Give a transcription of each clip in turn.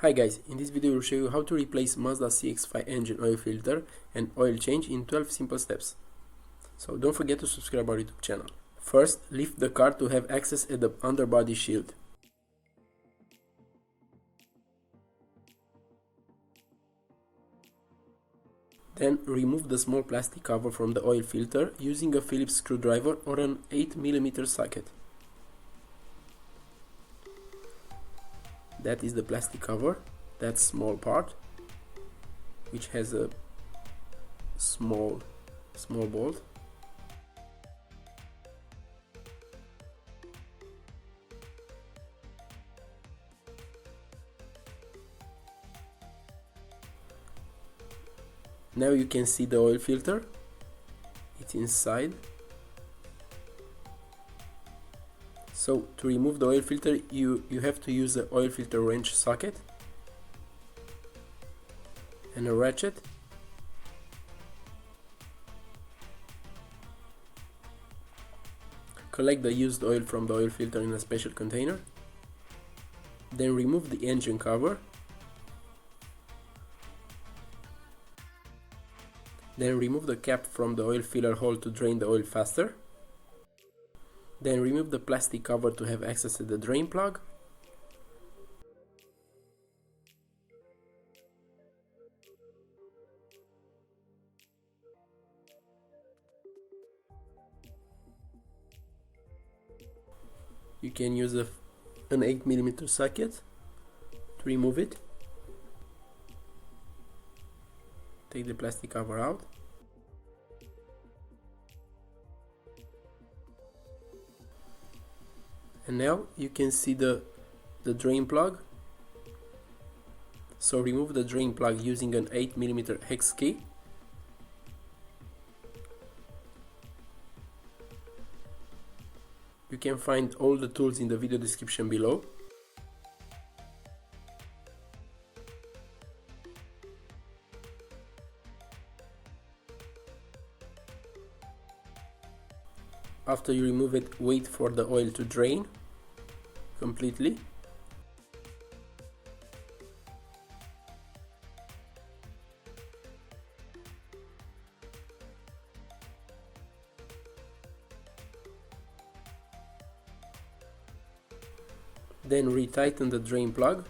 Hi guys, in this video I will show you how to replace Mazda CX-5 engine oil filter and oil change in 12 simple steps. So don't forget to subscribe our YouTube channel. First, lift the car to have access at the underbody shield. Then remove the small plastic cover from the oil filter using a Phillips screwdriver or an 8mm socket. That is the plastic cover, that small part, which has a small bolt. Now you can see the oil filter, it's inside. So to remove the oil filter, you have to use the oil filter wrench socket and a ratchet. Collect the used oil from the oil filter in a special container. Then remove the engine cover. Then remove the cap from the oil filler hole to drain the oil faster. Then remove the plastic cover to have access to the drain plug. You can use an 8mm socket to remove it. Take the plastic cover out. And now you can see the drain plug. So remove the drain plug using an 8mm hex key. You can find all the tools in the video description below. After you remove it, wait for the oil to drain completely. Then retighten the drain plug.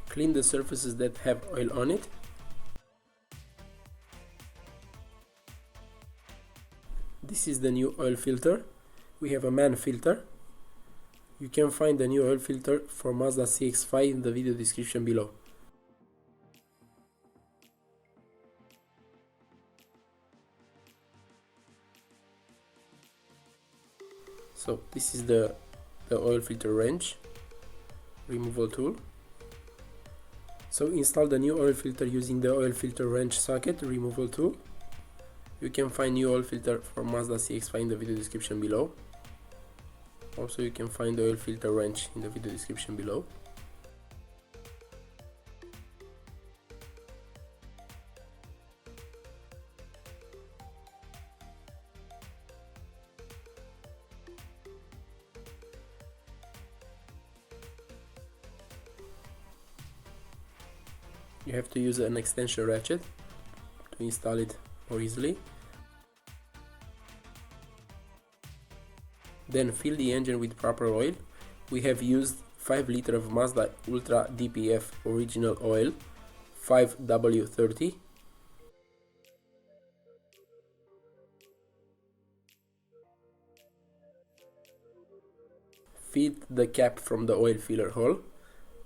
Clean the surfaces that have oil on it. This is the new oil filter. We have a man filter. You can find the new oil filter for Mazda CX-5 in the video description below. So this is the oil filter wrench removal tool. So install the new oil filter using the oil filter wrench socket removal tool. You can find new oil filter for Mazda CX-5 in the video description below. Also you can find the oil filter wrench in the video description below. You have to use an extension ratchet to install it more easily. Then fill the engine with proper oil. We have used 5 liters of Mazda Ultra DPF original oil 5W30. Feed the cap from the oil filler hole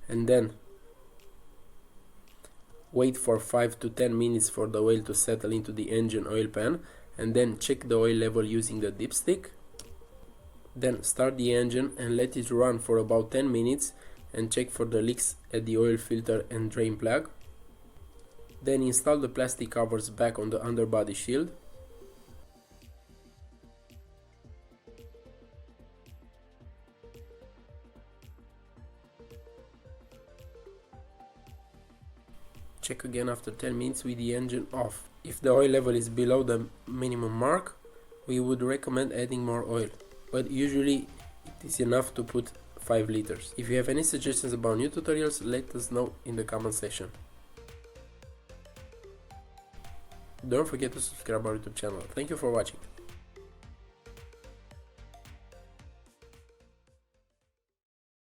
and then wait for 5 to 10 minutes for the oil to settle into the engine oil pan, and then check the oil level using the dipstick. Then start the engine and let it run for about 10 minutes and check for the leaks at the oil filter and drain plug. Then install the plastic covers back on the underbody shield. check again after 10 minutes with the engine off. If the oil level is below the minimum mark, we would recommend adding more oil, but usually it is enough to put 5 liters. If you have any suggestions about new tutorials, let us know in the comment section. Don't forget to subscribe our YouTube channel. Thank you for watching.